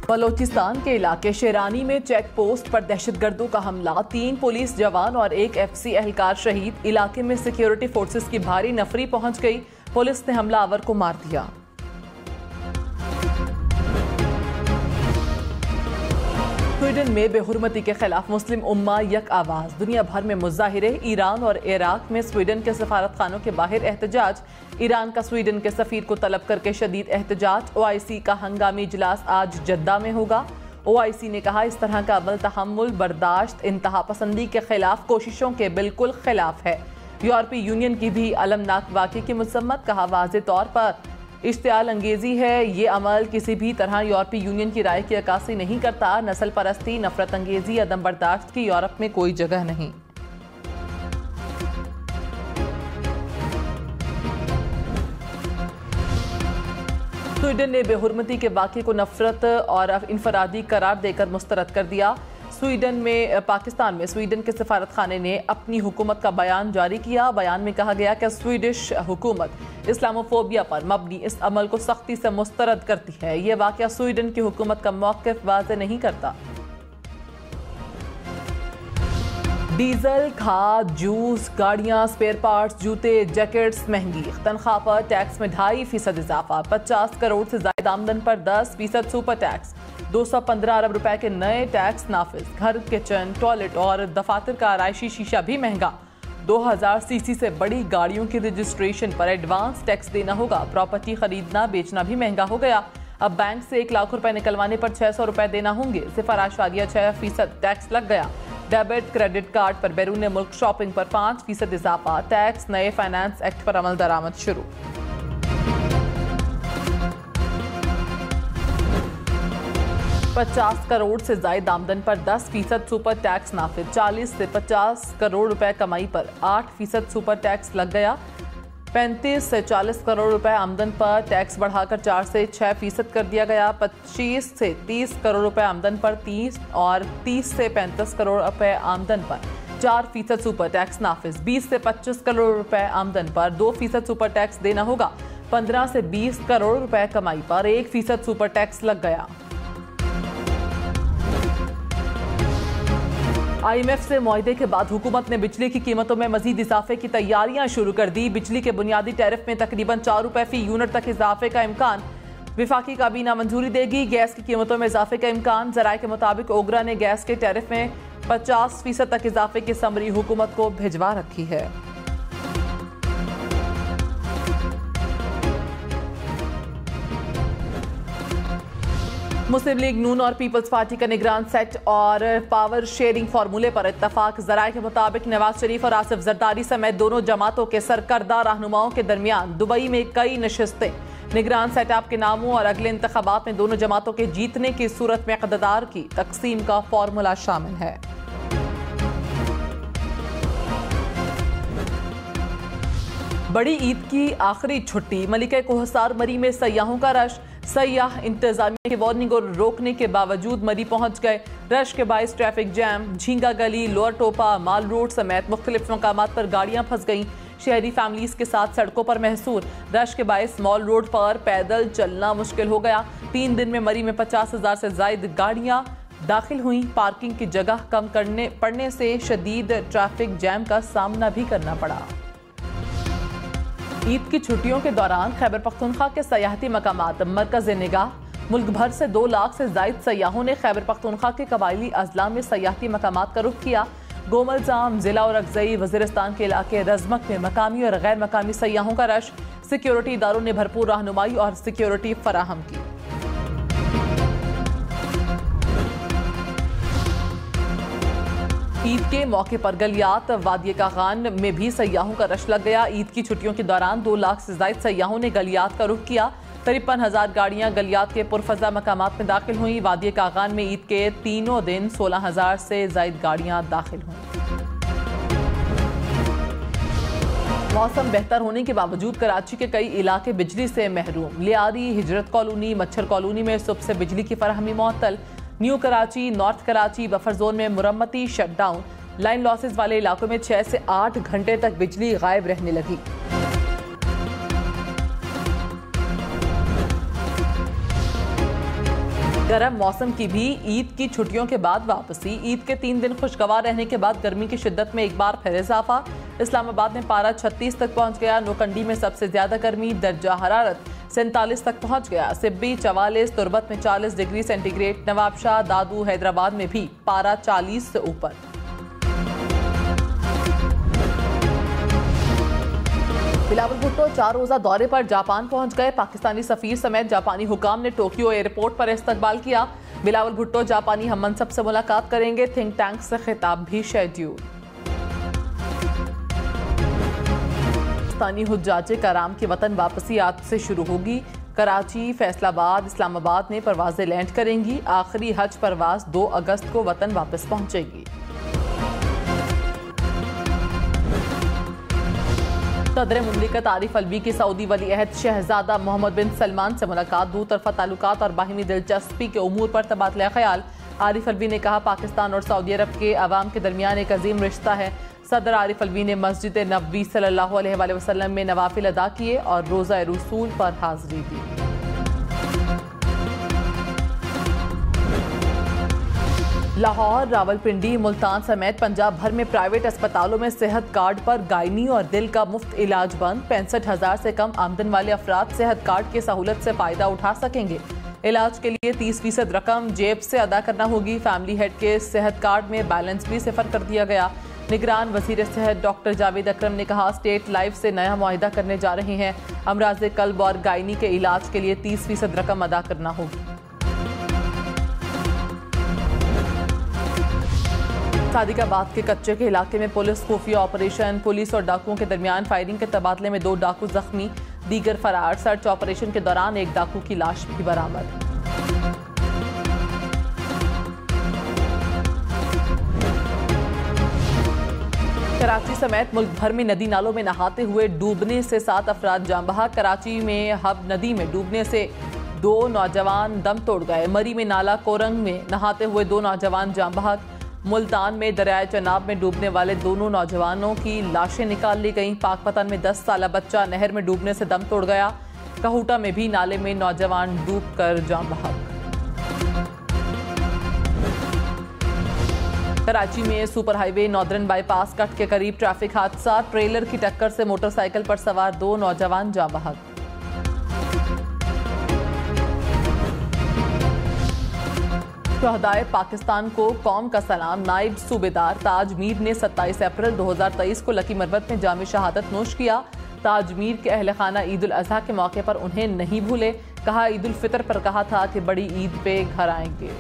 बलोचिस्तान के इलाके शेरानी में चेक पोस्ट पर दहशतगर्दों का हमला, 3 पुलिस जवान और 1 FC एहलकार शहीद। इलाके में सिक्योरिटी फोर्सेस की भारी नफरी पहुंच गई, पुलिस ने हमलावर को मार दिया। स्वीडन में बेहुरमती के खिलाफ मुस्लिम उम्मा यक आवाज, दुनिया भर में मुजाहिरे। ईरान और इराक में स्वीडन के सफारत खानों के बाहर एहतजाज, ईरान का स्वीडन के सफीर को तलब करके शदीद एहतजाज। OIC का हंगामी इजलास आज जद्दा में होगा। OIC ने कहा इस तरह का अमल तहम्मुल, बर्दाश्त, इंतहा पसंदी के खिलाफ कोशिशों के बिल्कुल खिलाफ है। यूरोपीय यूनियन की भी अलमनाक वाक़े की मसम्मत, कहा वाज़े तौर पर इश्तियाल अंगेजी है, ये अमल किसी भी तरह यूरोपीय यूनियन की राय की अक्कासी नहीं करता। नस्ल परस्ती, नफरत अंगेजी, अदम बर्दाश्त की यूरोप में कोई जगह नहीं। स्वीडन ने बेहुरमती के वाक़े को नफरत और इनफरादी करार देकर मुस्तरद कर दिया। पाकिस्तान में स्वीडन के सफारत खाने ने अपनी हुकूमत का बयान जारी किया। बयान में कहा गया कि स्वीडिश हुकूमत इस्लामोफोबिया पर मबनी इस अमल को सख्ती से मुस्तरद करती है। यह वाक़या स्वीडन की हुकूमत का मौक़िफ़ वाज़े नहीं करता। डीजल, खाद, जूस, गाड़ियां, स्पेयर पार्ट्स, जूते, जैकेट्स महंगी। तनख्वाह पर टैक्स में 2.5% इजाफा, 50 करोड़ से ज्यादा आमदन पर 10% सुपर टैक्स। 215 अरब रुपए के नए टैक्स नाफिज। घर, किचन, टॉयलेट और दफातर का आराइशी शीशा भी महंगा। 2000 सीसी से बड़ी गाड़ियों की रजिस्ट्रेशन पर एडवांस टैक्स देना होगा। प्रॉपर्टी खरीदना बेचना भी महंगा हो गया। अब बैंक से 1 लाख रुपए निकलवाने पर 600 रुपए देना होंगे। 0.6% टैक्स लग गया। डेबिट क्रेडिट कार्ड पर बैरून मुल्क शॉपिंग पर 5% इजाफा। टैक्स नए फाइनेंस एक्ट पर अमल दरामद शुरू। $50 करोड़ से ज्यादा आमदन पर 10% सुपर टैक्स नाफिज। 40 से 50 करोड़ रुपए कमाई पर 8% सुपर टैक्स लग गया। 35 से 40 करोड़ रुपए आमदन पर टैक्स बढ़ाकर 4 से 6% कर दिया गया। 25 से 30 करोड़ रुपए आमदन पर 30 और 30 से 35 करोड़ रुपए आमदन पर 4% सुपर टैक्स नाफिज। 20 से 25 करोड़ रुपए आमदन पर 2% सुपर टैक्स देना होगा। 15 से 20 करोड़ रुपए कमाई पर 1% सुपर टैक्स लग गया। IMF से मुआहदे के बाद हुकूमत ने बिजली की कीमतों में मजीद इजाफे की तैयारियां शुरू कर दी। बिजली के बुनियादी टैरिफ में तकरीबन 4 रुपए फी यूनिट तक इजाफे का इम्कान। विफाकी काबीना मंजूरी देगी। गैस की कीमतों में इजाफे का इम्कान। जराये के मुताबिक ओगरा ने गैस के टैरिफ में 50% तक इजाफे की समरी हुकूमत को भिजवा रखी है। मुस्लिम लीग नून और पीपल्स पार्टी का निगरान सेट और पावर शेयरिंग फार्मूले पर इत्तफाक। जराये के मुताबिक नवाज शरीफ और आसिफ जरदारी समेत दोनों जमातों के सरकर्दा रहनुमाओं के दरमियान दुबई में कई नशिस्तें। निगरान सेटअप के नामों और अगले इंतखाबात में दोनों जमातों के जीतने की सूरत में इक़्तिदार की तकसीम का फार्मूला शामिल है। बड़ी ईद की आखिरी छुट्टी। मलिका कोहसार मरी में सयाहों का रश। सयाह इंतजामिया की वार्निंग और रोकने के बावजूद मरी पहुंच गए। रश के बाइस ट्रैफिक जैम, झींगा गली, लोअर टोपा, माल रोड समेत मुख्तलिफ मकामात पर गाड़ियां फंस गईं। शहरी फैमिलीज के साथ सड़कों पर महसूर। रश के बाइस मॉल रोड पर पैदल चलना मुश्किल हो गया। 3 दिन में मरी में 50,000 से ज्यादा गाड़ियां दाखिल हुई। पार्किंग की जगह कम पड़ने से शदीद ट्रैफिक जैम का सामना भी करना पड़ा। ईद की छुट्टियों के दौरान खैबर पख्तूनख्वा के सयाहती मकामात मरकज़ निगाह। मुल्क भर से 2 लाख से ज्यादा सयाहों ने खैबर पख्तूनख्वा के कबायली अजला में सयाहती मकामात का रुख किया। गोमलजाम, जिला और अगजई, वज़ीरिस्तान के इलाके रज़मक में मकामी और गैर मकामी सयाहों का रश। सिक्योरिटी इदारों ने भरपूर रहनुमाई और सिक्योरिटी फराहम की। ईद के मौके पर गलियात वादिय कागान में भी सयाहों का रश लग गया। ईद की छुट्टियों के दौरान 2 लाख से ज्यादा सयाहों ने गलियात का रुख किया। 53,000 गाड़ियां गलियात के पुरफजा मकामात में दाखिल हुई। वादिय कागान में ईद के तीनों दिन 16,000 से ज्यादा गाड़ियां दाखिल हुई। मौसम बेहतर होने के बावजूद कराची के कई इलाके बिजली से महरूम। लियारी, हिजरत कॉलोनी, मच्छर कॉलोनी में सुबह से बिजली की फराहमी मुअत्तल। New Karachi, north Karachi buffer zone में मुरम्मती शटडाउन। लाइन लॉसेस वाले इलाकों में 6 से 8 घंटे तक बिजली गायब रहने लगी। गर्म मौसम की भी ईद की छुट्टियों के बाद वापसी। ईद के 3 दिन खुशगवार रहने के बाद गर्मी की शिद्दत में एक बार फिर इजाफा। इस्लामाबाद में पारा 36 तक पहुंच गया। नौकंडी में सबसे ज्यादा गर्मी, दर्जा हरारत 47 तक पहुंच गया। सिब्बी 44, तुरबत में 40 डिग्री सेंटीग्रेड। नवाबशाह, दादू, हैदराबाद में भी पारा 40 से ऊपर। बिलावल भुट्टो 4 रोजा दौरे पर जापान पहुंच गए। पाकिस्तानी सफीर समेत जापानी हुकाम ने टोक्यो एयरपोर्ट पर इस्तकबाल किया। बिलावल भुट्टो जापानी हम मनसब से मुलाकात करेंगे। थिंक टैंक से खिताब भी शेड्यूल। पाकिस्तानी हुज्जाजे कराम की वतन वापसी आज से शुरू होगी। कराची, फैसलाबाद, इस्लामाबाद में परवाजें लैंड करेंगी। आखिरी हज परवाज 2 अगस्त को वतन वापस पहुंचेगी। सदर मुमलिकत आरिफ अलवी की सऊदी वली अहद शहजादा मोहम्मद बिन सलमान से मुलाकात। दो तरफा ताल्लुकात और बाहिमी दिलचस्पी के उमूर पर तबादला ख्याल। आरिफ अलवी ने कहा, पाकिस्तान और सऊदी अरब के अवाम के दरमियान एक अजीम रिश्ता है। सदर आरिफ अलवी ने मस्जिद नबवी सल्लल्लाहु अलैहि वसल्लम में नवाफिल अदा किए और रोज़ा रसूल पर हाजिरी दी। लाहौर, रावलपिंडी, मुल्तान समेत पंजाब भर में प्राइवेट अस्पतालों में सेहत कार्ड पर गायनी और दिल का मुफ्त इलाज बंद। 65,000 से कम आमदन वाले अफराद सेहत कार्ड की सहूलत से फायदा उठा सकेंगे। इलाज के लिए 30% रकम जेब से अदा करना होगी। फैमिली हेड के सेहत कार्ड में बैलेंस भी सिफर कर दिया गया। निगरान वजीर सेहत डॉक्टर जावेद अकरम ने कहा, स्टेट लाइफ से नया मुआहिदा करने जा रहे हैं। अमराज कल्ब और गायनी के इलाज के लिए 30% रकम अदा करना होगी। सादिकाबाद के कच्चे के इलाके में पुलिस खुफिया ऑपरेशन। पुलिस और डाकुओं के दरमियान फायरिंग के तबादले में 2 डाकू जख्मी, दीगर फरार। सर्च ऑपरेशन के दौरान एक डाकू की लाश भी बरामद। कराची समेत मुल्क भर में नदी नालों में नहाते हुए डूबने से 7 अफराद जान बहक। कराची में हब नदी में डूबने से 2 नौजवान दम तोड़ गए। मरी में नाला कोरंग में नहाते हुए 2 नौजवान जान बहक। मुल्तान में दरियाए चनाब में डूबने वाले दोनों नौजवानों की लाशें निकाल ली गईं। पाकपतन में 10 साला बच्चा नहर में डूबने से दम तोड़ गया। कहूटा में भी नाले में नौजवान डूबकर जान बहक। कराची में super highway northern bypass cut के करीब ट्रैफिक हादसा। ट्रेलर की टक्कर से मोटरसाइकिल पर सवार 2 नौजवान जान बहक। शहदाए पाकिस्तान को कौम का सलाम। नायब सूबेदार ताज मीर ने 27 अप्रैल 2023 को लकी मरबत में जामे शहादत नोश किया। ताज मीर के अहल खाना ईद उल अजहा के मौके पर उन्हें नहीं भूले। कहा, ईद उल फितर पर कहा था कि बड़ी ईद पे घर आएंगे।